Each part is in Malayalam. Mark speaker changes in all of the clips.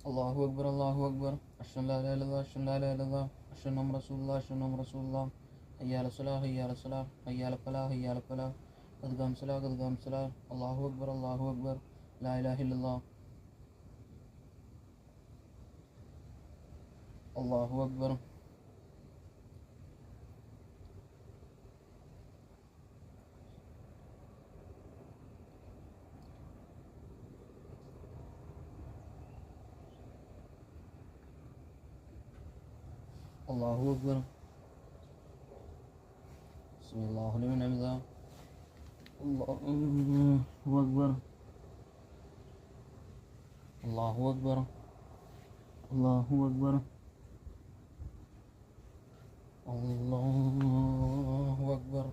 Speaker 1: Allahu Akbar, Allahu Akbar. Ashhadu an la ilaha illallah, ashhadu an la ilaha illallah, ashhadu anna Muhammadan Rasulullah, ashhadu anna Muhammadan Rasulullah. Hayya ala salah, hayya ala salah, hayya ala falah, hayya ala falah. Qad qam salah, qad qam salah. Allahu Akbar, Allahu Akbar. La ilaha illallah. Allahu Akbar. Allahu Akbar. Bismillah liman hamida. Allahu Akbar. Allahu Akbar. Allahu Akbar. Allahu Akbar.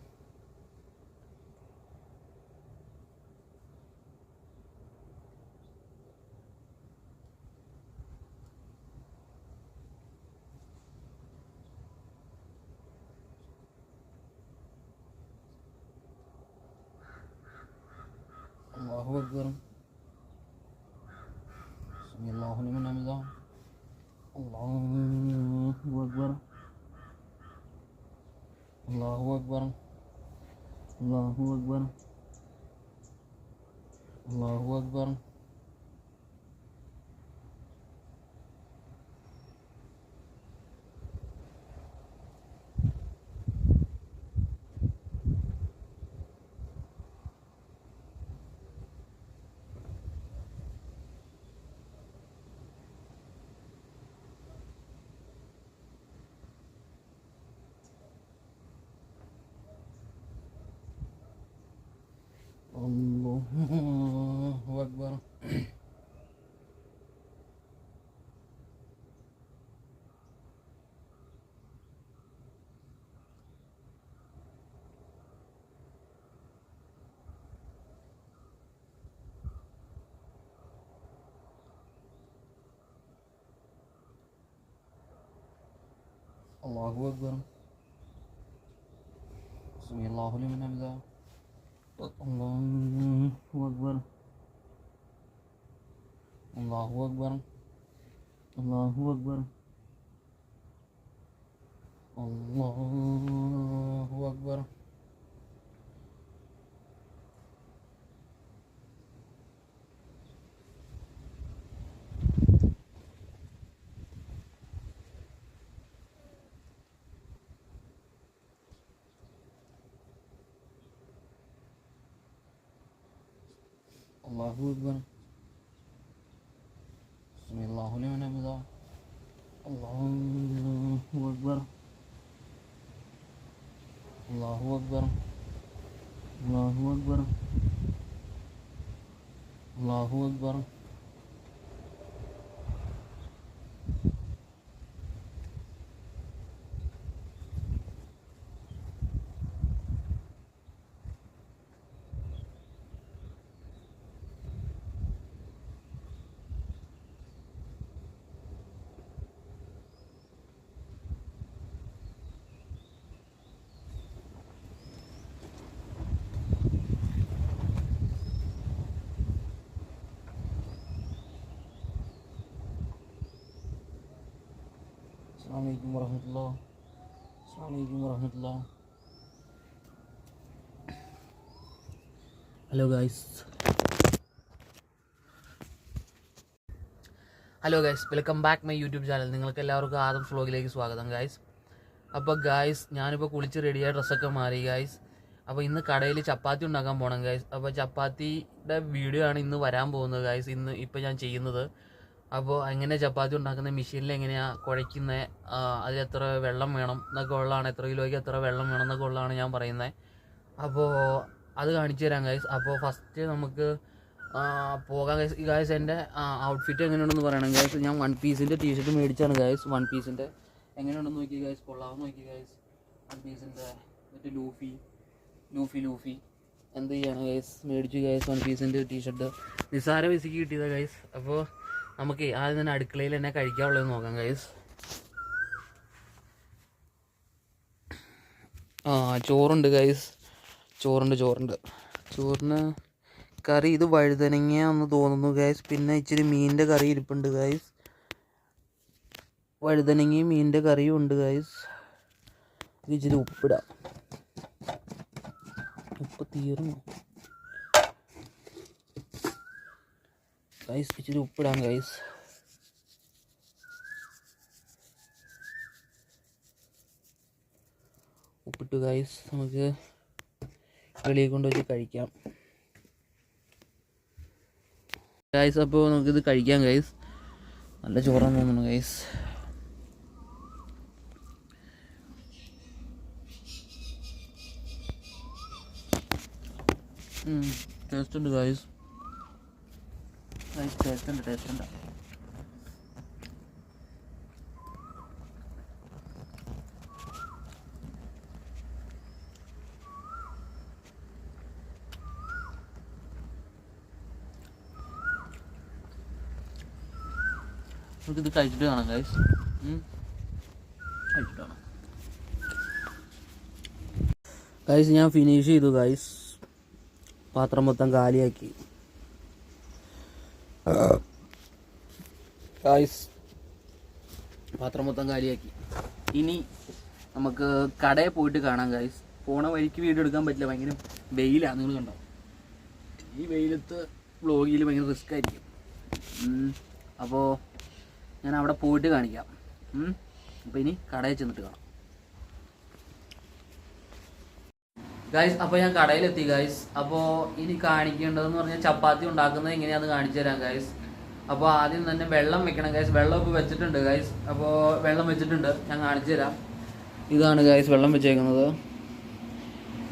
Speaker 1: Allahu Akbar. Bismillah liman hamida. Allahu Akbar. Allahu Akbar. Allahu Akbar. Allahu Akbar. Allahu Akbar. Allahu Akbar. Bismillah liman hamida. Allahu Akbar. Allahu Akbar. Allahu Akbar. Allahu Akbar. Allahu Akbar. Bismillah liman hamida. Allahu Akbar. Allahu Akbar. Allahu Akbar. Allahu Akbar. Assalamualaikum warahmatullahi. Assalamualaikum warahmatullahi. Hello guys, welcome back my YouTube channel. നിങ്ങൾക്ക് എല്ലാവർക്കും ആദംസ് വ്ളോഗിലേക്ക് സ്വാഗതം ഗൈസ്. അപ്പോൾ ഗൈസ്, ഞാനിപ്പോൾ കുളിച്ച് റെഡിയായ ഡ്രസ്സൊക്കെ മാറി ഗൈസ്. അപ്പോൾ ഇന്ന് കടയിൽ ചപ്പാത്തി ഉണ്ടാക്കാൻ പോകണം ഗൈസ്. അപ്പോൾ ചപ്പാത്തിയുടെ വീഡിയോ ആണ് ഇന്ന് വരാൻ പോകുന്നത് ഗൈസ്. ഇപ്പോൾ ഞാൻ ചെയ്യുന്നത്. അപ്പോൾ എങ്ങനെ ചപ്പാത്തി ഉണ്ടാക്കുന്ന, മെഷീനിൽ എങ്ങനെയാണ് കുഴയ്ക്കുന്നത്, അതിൽ എത്ര വെള്ളം വേണം എന്നൊക്കെ ഉള്ളതാണ്, എത്ര കിലോയ്ക്ക് എത്ര വെള്ളം വേണം എന്നൊക്കെ ഉള്ളതാണ് ഞാൻ പറയുന്നത്. അപ്പോൾ അത് കാണിച്ചു തരാം ഗൈസ്. അപ്പോൾ ഫസ്റ്റ് നമുക്ക് പോകാം ഗൈസ്. എൻ്റെ ഔട്ട്ഫിറ്റ് എങ്ങനെയുണ്ടെന്ന് പറയണം ഗൈസ്. ഞാൻ 1 പീസിൻ്റെ ടീഷർട്ട് മേടിച്ചാണ് ഗൈസ്. 1 പീസിൻ്റെ എങ്ങനെയുണ്ടെന്ന് നോക്കി ഗൈസ്. കൊള്ളാമെന്ന് നോക്കി ഗൈസ്. 1 പീസിൻ്റെ മറ്റേ ലൂഫി എന്ത് ചെയ്യാണ് ഗൈസ്, മേടിച്ചു ഗൈസ്. 1 പീസിൻ്റെ ടീഷർട്ട് നിസ്സാര പൈസയ്ക്ക് കിട്ടിയതാണ് ഗൈസ്. അപ്പോൾ നമുക്ക് ആദ്യം തന്നെ അടുക്കളയിൽ തന്നെ കഴിക്കാനുള്ളത് നോക്കാം ഗൈസ്. ചോറുണ്ട് ഗൈസ്. ചോറിന് കറി ഇത് വഴുതനങ്ങ എന്ന് തോന്നുന്നു ഗൈസ്. പിന്നെ ഇച്ചിരി മീനിൻ്റെ കറി ഇരിപ്പുണ്ട് ഗൈസ്. വഴുതനങ്ങയും മീനിൻ്റെ കറിയും ഉണ്ട് ഗൈസ്. ഇച്ചിരി ഉപ്പിടാം. ഉപ്പ് തീർന്നു ഗൈസ്. ഇച്ചിരി ഉപ്പിടാം ഗൈസ്. ഉപ്പിട്ട് ഗൈസ് നമുക്ക് വെളിയിൽ കൊണ്ടുപോയി കഴിക്കാം ഗൈസ്. അപ്പോൾ നമുക്കിത് കഴിക്കാം ഗൈസ്. നല്ല ചോറാന്ന് തോന്നുന്നു ഗൈസ്. ടേസ്റ്റ് ഉണ്ട് ഗൈസ്. ടേസ്റ്റ് ഉണ്ട്. നമുക്കിത് കഴിച്ചിട്ട് കാണാം ഗൈസ്. കഴിച്ചിട്ട് കാണാം ഗൈസ്. ഞാൻ ഫിനിഷ് ചെയ്തു ഗൈസ്. പാത്രം മൊത്തം കാലിയാക്കി ഗൈസ്. പാത്രം മൊത്തം കാലിയാക്കി. ഇനി നമുക്ക് കടയിൽ പോയിട്ട് കാണാം ഗൈസ്. പോണ വഴിക്ക് വീഡിയോ എടുക്കാൻ പറ്റില്ല, ഭയങ്കര വെയിലാണ്. നിങ്ങൾ കണ്ടോ, ഈ വെയിലത്ത് വ്ളോഗിൽ ഭയങ്കര റിസ്ക് ആയിരിക്കും. അപ്പോൾ ഞാൻ അവിടെ പോയിട്ട് കാണിക്കാം. അപ്പോൾ ഇനി കടയിൽ ചെന്നിട്ട് കാണാം ഗൈസ്. അപ്പോൾ ഞാൻ കടയിലെത്തി ഗൈസ്. അപ്പോൾ ഇനി കാണിക്കേണ്ടതെന്ന് പറഞ്ഞാൽ ചപ്പാത്തി ഉണ്ടാക്കുന്നത് എങ്ങനെയാണെന്ന് കാണിച്ചു തരാം ഗൈസ്. അപ്പോൾ ആദ്യം തന്നെ വെള്ളം വെക്കണം ഗൈസ്. വെള്ളം ഇപ്പോൾ വെച്ചിട്ടുണ്ട് ഗൈസ്. അപ്പോൾ വെള്ളം വെച്ചിട്ടുണ്ട്, ഞാൻ കാണിച്ചു തരാം. ഇതാണ് ഗൈസ് വെള്ളം വെച്ചേക്കുന്നത്.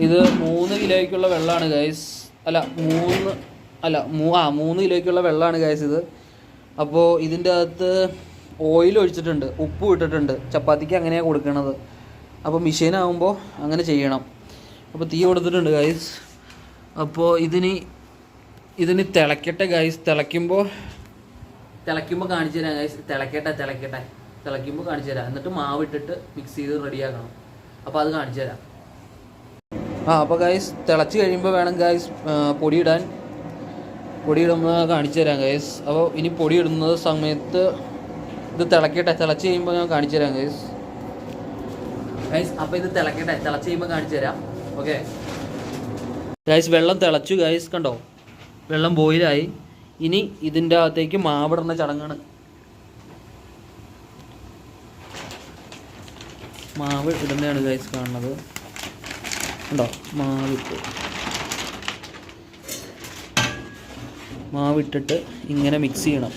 Speaker 1: ഇത് 3 കിലോയ്ക്കുള്ള വെള്ളമാണ് ഗൈസ്. അല്ല 3 കിലോയ്ക്കുള്ള വെള്ളമാണ് ഗൈസ് ഇത്. അപ്പോൾ ഇതിൻ്റെ അകത്ത് ഓയിൽ ഒഴിച്ചിട്ടുണ്ട്, ഉപ്പ് ഇട്ടിട്ടുണ്ട്. ചപ്പാത്തിക്ക് അങ്ങനെയാണ് കൊടുക്കണത്. അപ്പോൾ മെഷീനാകുമ്പോൾ അങ്ങനെ ചെയ്യണം. അപ്പോൾ തീ കൊടുത്തിട്ടുണ്ട് ഗൈസ്. അപ്പോൾ ഇതിന് തിളക്കട്ടെ ഗൈസ്. തിളയ്ക്കുമ്പോൾ കാണിച്ചു തരാം ഗൈസ്. തിളയ്ക്കുമ്പോൾ കാണിച്ചു തരാം. എന്നിട്ട് മാവ് ഇട്ടിട്ട് മിക്സ് ചെയ്ത് റെഡിയാക്കണം. അപ്പോൾ അത് കാണിച്ചു തരാം. അപ്പോൾ ഗൈസ് തിളച്ച് കഴിയുമ്പോൾ വേണം ഗൈസ് പൊടിയിടുമ്പോൾ കാണിച്ചു തരാം ഗൈസ്. അപ്പോൾ ഇനി പൊടി ഇടുന്ന സമയത്ത് ഇത് തിളച്ച് കഴിയുമ്പോൾ ഞാൻ കാണിച്ചു തരാം ഗൈസ്. അപ്പോൾ ഇത് തിളച്ച് കഴിയുമ്പോൾ കാണിച്ചു തരാം. Okay guys. വെള്ളം തിളച്ചു ഗൈസ്. കണ്ടോ, വെള്ളം ബോയിലായി. ഇനി ഇതിൻ്റെ അകത്തേക്ക് മാവിടുന്ന ചടങ്ങാണ്. മാവ് ഇടുന്നതാണ് ഗൈസ് കാണുന്നത്. കണ്ടോ, മാവിട്ടിട്ട് ഇങ്ങനെ മിക്സ് ചെയ്യണം.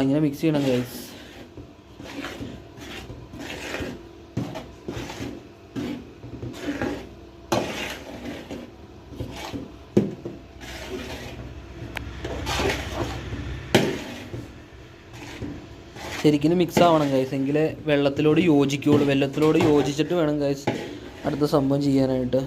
Speaker 1: ഇങ്ങനെ മിക്സ് ചെയ്യണം ഗൈസ്. ശരിക്കും മിക്സ് ആവണം ഗൈസ്, എങ്കിലേ വെള്ളത്തിലോട് യോജിക്കുള്ളൂ. വെള്ളത്തിലോട് യോജിച്ചിട്ട് വേണം ഗൈസ് അടുത്ത സംഭവം ചെയ്യാനായിട്ട്.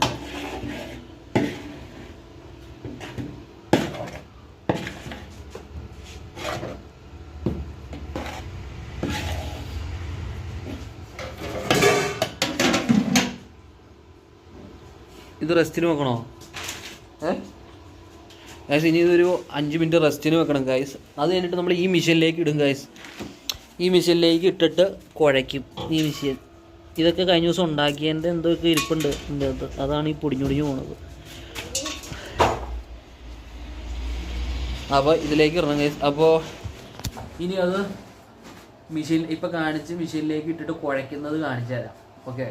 Speaker 1: ഇത് റെസ്റ്റിന് വെക്കണോ ഗൈസ്? ഇനി ഇതൊരു 5 മിനിറ്റ് റെസ്റ്റിന് വെക്കണം ഗൈസ്. അത് കഴിഞ്ഞിട്ട് നമ്മൾ ഈ മെഷീനിലേക്ക് ഇടും ഗൈസ്. ഈ മെഷീനിലേക്ക് ഇട്ടിട്ട് കുഴയ്ക്കും ഈ മെഷീൻ. ഇതൊക്കെ കഴിഞ്ഞ ദിവസം ഉണ്ടാക്കിയതിൻ്റെ എന്തൊക്കെ ഇരിപ്പുണ്ട് ഇതിൻ്റെ അകത്ത്. അതാണ് ഈ പൊടിഞ്ഞൊടിഞ്ഞ് പോണത്. അപ്പോൾ ഇതിലേക്ക് ഇടണം ഗൈസ്. അപ്പോൾ ഇനി അത് ഇപ്പോൾ കാണിച്ച് മെഷീനിലേക്ക് ഇട്ടിട്ട് കുഴയ്ക്കുന്നത് കാണിച്ചു തരാം. Okay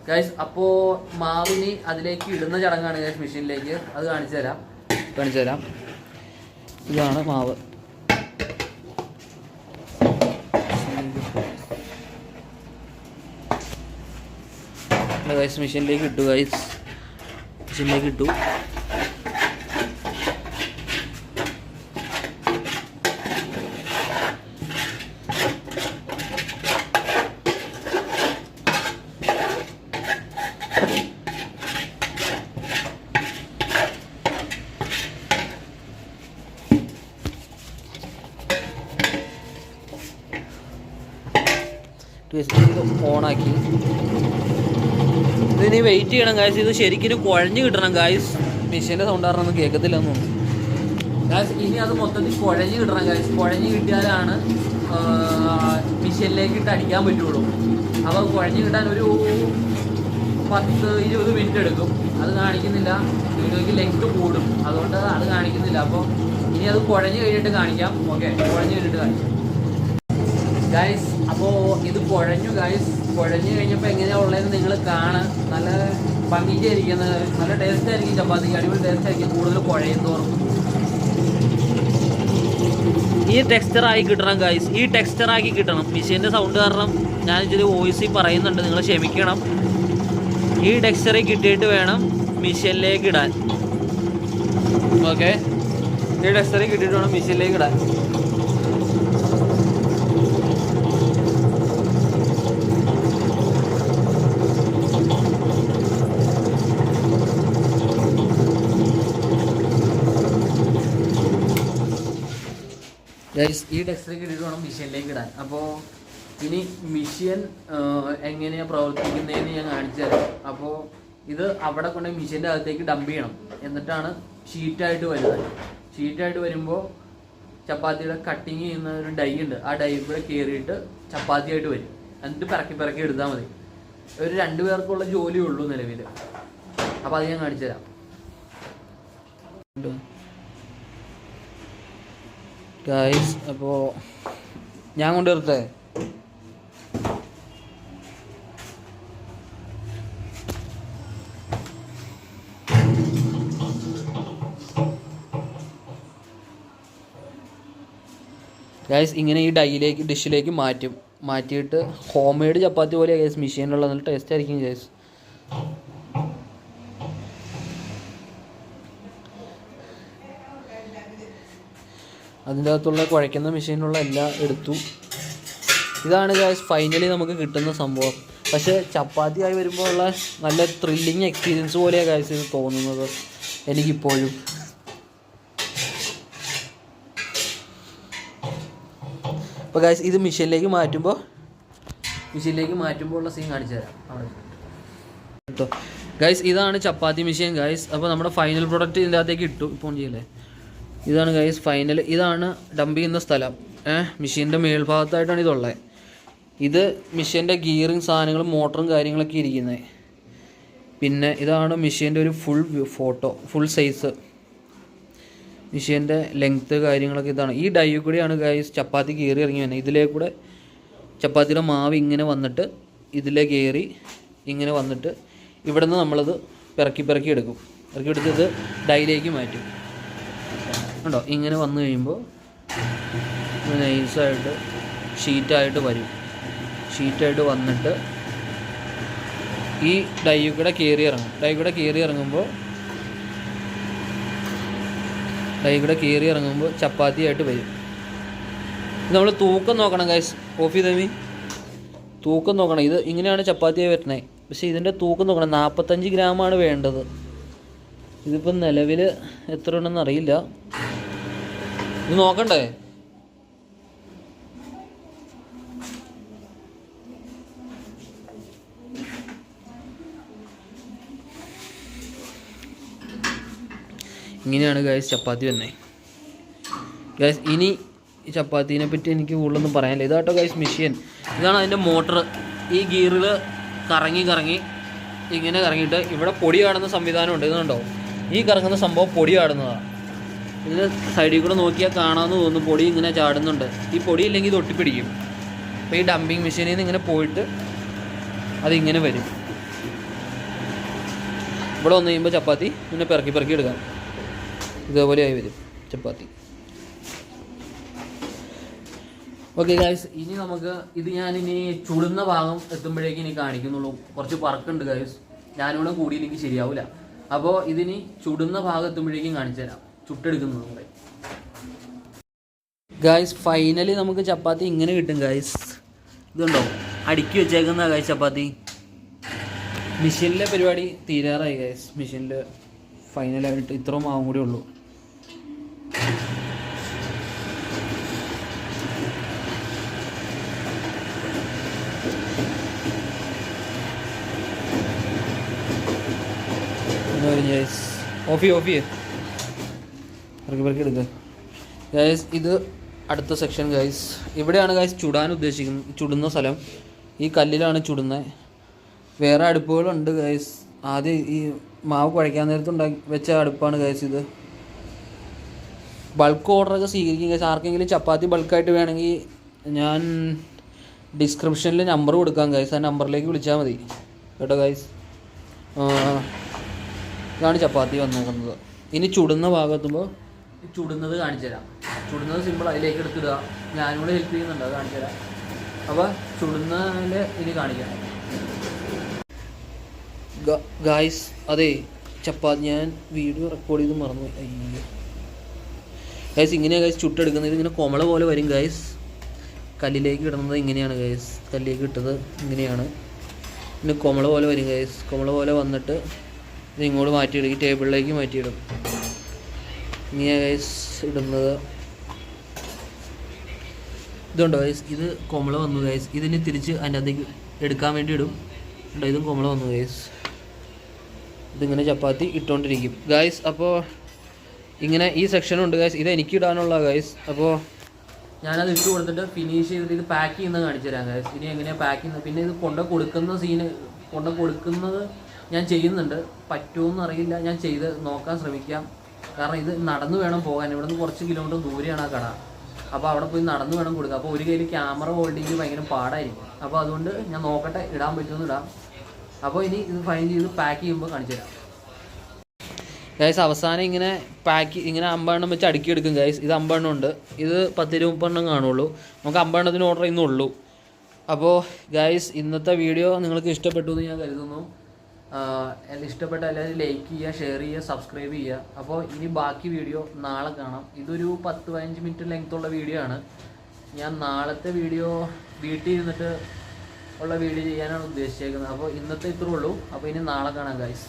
Speaker 1: guys. അപ്പോൾ മാവിന് അതിലേക്ക് ഇടുന്ന ചടങ്ങാണ് ഗൈസ്, മെഷീനിലേക്ക്. അത് കാണിച്ചു തരാം. ഇതാണ് മാവ്. ഗൈസ് മെഷീനിലേക്ക് ഇട്ടു ഗൈസ്. മെഷീനിലേക്ക് ഇട്ടു. ഓണാക്കി. ഇതിനി വെയിറ്റ് ചെയ്യണം ഗായ്സ്. ഇത് ശരിക്കും കുഴഞ്ഞ് കിട്ടണം ഗായ്സ്. മെഷീൻ്റെ സൗണ്ട് കാരണം ഒന്നും കേൾക്കത്തില്ലെന്ന് തോന്നുന്നു. ഗായ്സ് ഇനി അത് മൊത്തത്തിൽ കുഴഞ്ഞ് കിട്ടണം ഗായ്സ്. കുഴഞ്ഞ് കിട്ടിയാലാണ് മിഷ്യനിലേക്ക് ഇട്ട് അടിക്കാൻ പറ്റുള്ളൂ. അപ്പോൾ കുഴഞ്ഞ് കിട്ടാൻ ഒരു 10-20 മിനിറ്റ് എടുക്കും. അത് കാണിക്കുന്നില്ല, വീഡിയോയ്ക്ക് ലെങ്ത് കൂടും, അതുകൊണ്ട് അത് കാണിക്കുന്നില്ല. അപ്പോൾ ഇനി അത് കുഴഞ്ഞ് കഴിഞ്ഞിട്ട് കാണിക്കാം. ഓക്കെ, കുഴഞ്ഞ് കഴിഞ്ഞിട്ട് കാണിക്കാം ഗായ്സ്. അപ്പോൾ ഇത് കുഴഞ്ഞു ഗായ്സ്. കുഴഞ്ഞ് കഴിഞ്ഞപ്പോൾ എങ്ങനെയാണ് ഉള്ളതെന്ന് നിങ്ങൾ കാണാൻ നല്ല ഭംഗിക്കായിരിക്കുന്നത്. നല്ല ടേസ്റ്റ് ആയിരിക്കും ചപ്പാത്തിക്ക്, അടിപൊളി ടേസ്റ്റ് ആയിരിക്കും. കൂടുതൽ കുഴയും തോറും ഈ ടെക്സ്ചറായി കിട്ടണം ഗായ്സ്. ഈ ടെക്സ്ചറാക്കി കിട്ടണം. മിഷീൻ്റെ സൗണ്ട് കാരണം ഞാൻ ഇച്ചിരി വോയിസിൽ പറയുന്നുണ്ട്, നിങ്ങൾ ക്ഷമിക്കണം. ഈ ടെക്സ്ചറിൽ കിട്ടിയിട്ട് വേണം മിഷീനിലേക്ക് ഇടാൻ. ഓക്കെ, ഈ ടെക്സ്ചറിൽ കിട്ടിയിട്ട് വേണം മിഷീനിലേക്ക് ഇടാൻ. ഗൈസ് ഈ ടെക്സ്ചറിൽ കിട്ടിയിട്ട് വേണം മിഷീനിലേക്ക് ഇടാൻ. അപ്പോൾ ഇനി മിഷ്യൻ എങ്ങനെയാണ് പ്രവർത്തിക്കുന്നതെന്ന് ഞാൻ കാണിച്ചു തരാം. അപ്പോൾ ഇത് അവിടെ കൊണ്ട് മിഷ്യൻ്റെ അകത്തേക്ക് ഡംപ് ചെയ്യണം. എന്നിട്ടാണ് ഷീറ്റായിട്ട് വരുന്നത്. ഷീറ്റായിട്ട് വരുമ്പോൾ ചപ്പാത്തിയുടെ കട്ടിങ് ചെയ്യുന്ന ഒരു ഡൈ ഉണ്ട്. ആ ഡൈ കൂടെ കയറിയിട്ട് ചപ്പാത്തിയായിട്ട് വരും. എന്നിട്ട് പിറക്കി എടുത്താൽ മതി. ഒരു 2 പേർക്കുള്ള ജോലിയേ ഉള്ളൂ നിലവിൽ. അപ്പോൾ അത് ഞാൻ കാണിച്ചു തരാം. ഗൈസ് അപ്പോൾ ഞാൻ കൊണ്ടുവരട്ടെ? ഗൈസ് ഇങ്ങനെ ഈ ഡിഷിലേക്ക് മാറ്റിയിട്ട് ഹോം മെയ്ഡ് ചപ്പാത്തി പോലെ ഗൈസ് മെഷീനിലുള്ള നല്ല ടേസ്റ്റ് ആയിരിക്കും ഗൈസ്. അതിൻ്റെ അകത്തുള്ള കുഴയ്ക്കുന്ന മെഷീനുള്ള എല്ലാം എടുത്തു. ഇതാണ് ഗൈസ് ഫൈനലി നമുക്ക് കിട്ടുന്ന സംഭവം. പക്ഷേ ചപ്പാത്തി ആയി വരുമ്പോൾ ഉള്ള നല്ല ത്രില്ലിങ് എക്സ്പീരിയൻസ് പോലെയാണ് ഗൈസ് ഇത് തോന്നുന്നത് എനിക്കിപ്പോഴും. അപ്പോൾ ഗൈസ് ഇത് മിഷീനിലേക്ക് മാറ്റുമ്പോൾ ഉള്ള സീൻ കാണിച്ചു തരാം അവിടെ കേട്ടോ. ഗൈസ് ഇതാണ് ചപ്പാത്തി മെഷീൻ ഗൈസ്. അപ്പോൾ നമ്മുടെ ഫൈനൽ പ്രൊഡക്റ്റ് ഇതിൻ്റെ അകത്തേക്ക് ഇട്ടു. ഇപ്പോൾ ചെയ്യില്ലേ, ഇതാണ് ഗൈസ് ഫൈനൽ. ഇതാണ് ഡംപ് ചെയ്യുന്ന സ്ഥലം. മെഷീൻ്റെ മേൽഭാഗത്തായിട്ടാണ് ഇതുള്ളത്. ഇത് മെഷീൻ്റെ ഗിയറിങ് സാധനങ്ങളും മോട്ടറും കാര്യങ്ങളൊക്കെ ഇരിക്കുന്നത്. പിന്നെ ഇതാണ് മെഷീൻ്റെ ഒരു ഫുൾ സൈസ് മെഷീൻ്റെ ലെങ്ത്ത് കാര്യങ്ങളൊക്കെ ഇതാണ്. ഈ ഡൈ കൂടെയാണ് ഗൈസ് ചപ്പാത്തി കയറി ഇറങ്ങി വരുന്നത്. ഇതിലേ കൂടെ ചപ്പാത്തിയുടെ മാവ് ഇങ്ങനെ വന്നിട്ട് ഇതിലേ കയറി ഇങ്ങനെ വന്നിട്ട് ഇവിടെ നിന്ന് നമ്മളത് പിറക്കി എടുക്കും. ഇറക്കി എടുത്തത് ഡൈയിലേക്ക് മാറ്റും. ഉണ്ടോ, ഇങ്ങനെ വന്നു കഴിയുമ്പോൾ നൈസായിട്ട് ഷീറ്റായിട്ട് വരും. ഷീറ്റായിട്ട് വന്നിട്ട് ഈ ഡൈ കൂടെ കയറി ഇറങ്ങുമ്പോൾ ചപ്പാത്തിയായിട്ട് വരും. നമ്മൾ തൂക്കം നോക്കണം ഗൈസ്. ഓഫ് ചെയ്തമി തൂക്കം നോക്കണം. ഇത് ഇങ്ങനെയാണ് ചപ്പാത്തിയായി വരുന്നത്. പക്ഷേ ഇതിൻ്റെ തൂക്കം നോക്കണം. 45 ഗ്രാമാണ് വേണ്ടത്. ഇതിപ്പം നിലവിൽ എത്ര ഉണ്ടെന്ന് അറിയില്ല. ഇത് നോക്കണ്ടേ? ഇങ്ങനെയാണ് ഗൈസ് ചപ്പാത്തി വന്നേ. ഗൈസ് ഇനി ഈ ചപ്പാത്തീനെ പറ്റി എനിക്ക് കൂടുതലൊന്നും പറയാനില്ല. ഇതാട്ടോ ഗൈസ് മെഷീൻ. ഇതാണ് അതിൻ്റെ മോട്ടർ. ഈ ഗിയറിൽ കറങ്ങി ഇങ്ങനെ കറങ്ങിയിട്ട് ഇവിടെ പൊടി കാണുന്ന സംവിധാനമുണ്ട്. ഇതുണ്ടോ, ഈ കറങ്ങുന്ന സംഭവം പൊടി ചാടുന്നതാണ്. ഇതിന് സൈഡിൽ കൂടെ നോക്കിയാൽ കാണാമെന്ന് തോന്നുന്നു. പൊടി ഇങ്ങനെ ചാടുന്നുണ്ട്. ഈ പൊടി ഇല്ലെങ്കിൽ ഇത് ഒട്ടിപ്പിടിക്കും. അപ്പോൾ ഈ ഡംപിങ് മെഷീനിൽ നിന്ന് ഇങ്ങനെ പോയിട്ട് അതിങ്ങനെ വരും. ഇവിടെ വന്നു കഴിയുമ്പോൾ ചപ്പാത്തി പിന്നെ പിറക്കി എടുക്കാം. ഇതേപോലെ ആയി വരും ചപ്പാത്തി. ഓക്കെ ഗൈസ്, ഇനി നമുക്ക് ഇത് ഞാനിനി ചുടുന്ന ഭാഗം എത്തുമ്പോഴേക്കും ഇനി കാണിക്കുന്നുള്ളൂ. കുറച്ച് പറക്കുണ്ട് ഗൈസ്. ഞാനിവിടെ കൂടിയില്ലെങ്കിൽ ശരിയാവില്ല. അപ്പോൾ ഇതിനി ചുടുന്ന ഭാഗം എത്തുമ്പോഴേക്കും കാണിച്ചു തരാം, ചുട്ടെടുക്കുന്നത് കൂടെ. ഗൈസ് ഫൈനലി നമുക്ക് ചപ്പാത്തി ഇങ്ങനെ കിട്ടും ഗൈസ്. ഇതുണ്ടോ, അടുക്കി വെച്ചേക്കുന്ന ഗൈസ് ചപ്പാത്തി. മെഷീനിലെ പരിപാടി തീരാറായി ഗൈസ്. മെഷീനിൽ ഫൈനലായിട്ട് ഇത്രയും മാവും കൂടി ഉള്ളൂ. ഓഫ് ചെയ്യ്. പെറുക്കി എടുക്കുക ഗൈസ്. ഇത് അടുത്ത സെക്ഷൻ ഗൈസ്. ഇവിടെയാണ് ഗൈസ് ചുടാൻ ഉദ്ദേശിക്കുന്നത്, ചുടുന്ന സ്ഥലം. ഈ കല്ലിലാണ് ചുടുന്നത്. വേറെ അടുപ്പുകളുണ്ട് ഗൈസ്. ആദ്യം ഈ മാവ് കുഴയ്ക്കാൻ നേരത്ത് വെച്ച അടുപ്പാണ് ഗൈസ് ഇത്. ബൾക്ക് ഓർഡറൊക്കെ സ്വീകരിക്കും ഗൈസ്. ആർക്കെങ്കിലും ചപ്പാത്തി ബൾക്കായിട്ട് വേണമെങ്കിൽ ഞാൻ ഡിസ്ക്രിപ്ഷനിൽ നമ്പർ കൊടുക്കാം ഗൈസ്. ആ നമ്പറിലേക്ക് വിളിച്ചാൽ മതി കേട്ടോ ഗൈസ്. ഇതാണ് ചപ്പാത്തി വന്നേക്കുന്നത്. ഇനി ചുടുന്ന ഭാഗത്തുമ്പോൾ ചുടുന്നത് കാണിച്ചു തരാം. ചുടുന്നത് സിമ്പിൾ, അതിലേക്ക് എടുത്തിടുക. ഞാനും കൂടെ ഹെൽപ്പ് ചെയ്യുന്നുണ്ട്, അത് കാണിച്ചു തരാം. അപ്പോൾ ചുടുന്നതിൽ ഇനി കാണിക്കാം ഗായ്സ്. അതെ, ചപ്പാത്തി ഞാൻ വീഡിയോ റെക്കോർഡ് ചെയ്ത് മറന്നു. അയ്യോ ഗൈസ്, ഇങ്ങനെയാണ് ഗൈസ് ചുട്ടെടുക്കുന്നത്. ഇതിങ്ങനെ കൊമള പോലെ വരും ഗൈസ്. കല്ലിലേക്ക് ഇടുന്നത് ഇങ്ങനെയാണ് ഗൈസ്. കല്ലിലേക്ക് ഇട്ടത് ഇങ്ങനെയാണ്. പിന്നെ കൊമള പോലെ വരും ഗൈസ്. കൊമള പോലെ വന്നിട്ട് ഇത് ഇങ്ങോട്ട് മാറ്റിയിടും, ഈ ടേബിളിലേക്ക് മാറ്റിയിടും. ഇങ്ങനെയാണ് ഗൈസ് ഇടുന്നത്. ഇതുണ്ടോ ഗൈസ്, ഇത് കൊമള വന്നു ഗൈസ്. ഇതിന് തിരിച്ച് അതിൻ്റെ അകത്തേക്ക് എടുക്കാൻ വേണ്ടി ഇടും. ഉണ്ടോ, ഇതും കൊമള വന്നു ഗൈസ്. ഇതിങ്ങനെ ചപ്പാത്തി ഇട്ടുകൊണ്ടിരിക്കും ഗൈസ്. അപ്പോൾ ഇങ്ങനെ ഈ സെക്ഷനുണ്ട് ഗൈസ്. ഇത് എനിക്ക് ഇടാനുള്ള ഗൈസ്. അപ്പോൾ ഞാനത് ഇട്ട് കൊടുത്തിട്ട് ഫിനിഷ് ചെയ്തിട്ട് ഇത് പാക്ക് ചെയ്യുന്നത് കാണിച്ചു തരാം ഗൈസ്. ഇനി എങ്ങനെയാണ് പാക്ക് ചെയ്യുന്നത്, പിന്നെ ഇത് കൊണ്ട് കൊടുക്കുന്നത് ഞാൻ ചെയ്യുന്നുണ്ട്. പറ്റുമോയെന്ന് അറിയില്ല, ഞാൻ ചെയ്ത് നോക്കാൻ ശ്രമിക്കാം. കാരണം ഇത് നടന്നു വേണം പോകാൻ. ഇവിടെ നിന്ന് കുറച്ച് കിലോമീറ്റർ ദൂരെയാണ് ആ കട. അപ്പോൾ അവിടെ പോയി നടന്നു വേണം കൊടുക്കുക. അപ്പോൾ ഒരു കയ്യിൽ ക്യാമറ ഹോൾഡ് ചെയ്ത് ഭയങ്കര പാടായിരിക്കും. അപ്പോൾ അതുകൊണ്ട് ഞാൻ നോക്കട്ടെ, ഇടാൻ പറ്റുമെന്ന് ഇടാം. അപ്പോൾ ഇനി ഇത് ഫൈൻ ചെയ്ത് പാക്ക് ചെയ്യുമ്പോൾ കാണിച്ചു തരാം ഗൈസ്. അവസാനം ഇങ്ങനെ ഇങ്ങനെ 50 എണ്ണം വെച്ച് അടുക്കി എടുക്കും ഗൈസ്. ഇത് 50 എണ്ണം ഉണ്ട്. ഇത് 10-30 എണ്ണം കാണുള്ളൂ. നമുക്ക് 50 എണ്ണത്തിന് ഓർഡർ ചെയ്യുന്നുള്ളൂ. അപ്പോൾ ഗൈസ്, ഇന്നത്തെ വീഡിയോ നിങ്ങൾക്ക് ഇഷ്ടപ്പെട്ടു എന്ന് ഞാൻ കരുതുന്നു. ഇഷ്ടപ്പെട്ട എല്ലാവരും ലൈക്ക് ചെയ്യുക, ഷെയർ ചെയ്യുക, സബ്സ്ക്രൈബ് ചെയ്യുക. അപ്പോൾ ഇനി ബാക്കി വീഡിയോ നാളെ കാണാം. ഇതൊരു 10-15 മിനിറ്റ് ലെങ്ത്തുള്ള വീഡിയോ ആണ്. ഞാൻ നാളത്തെ വീഡിയോ വീട്ടിൽ ഇരുന്നിട്ട് ഉള്ള വീഡിയോ ചെയ്യാനാണ് ഉദ്ദേശിച്ചേക്കുന്നത്. അപ്പോൾ ഇന്നത്തെ ഇത്രേ ഉള്ളൂ. അപ്പോൾ ഇനി നാളെ കാണാം ഗൈസ്.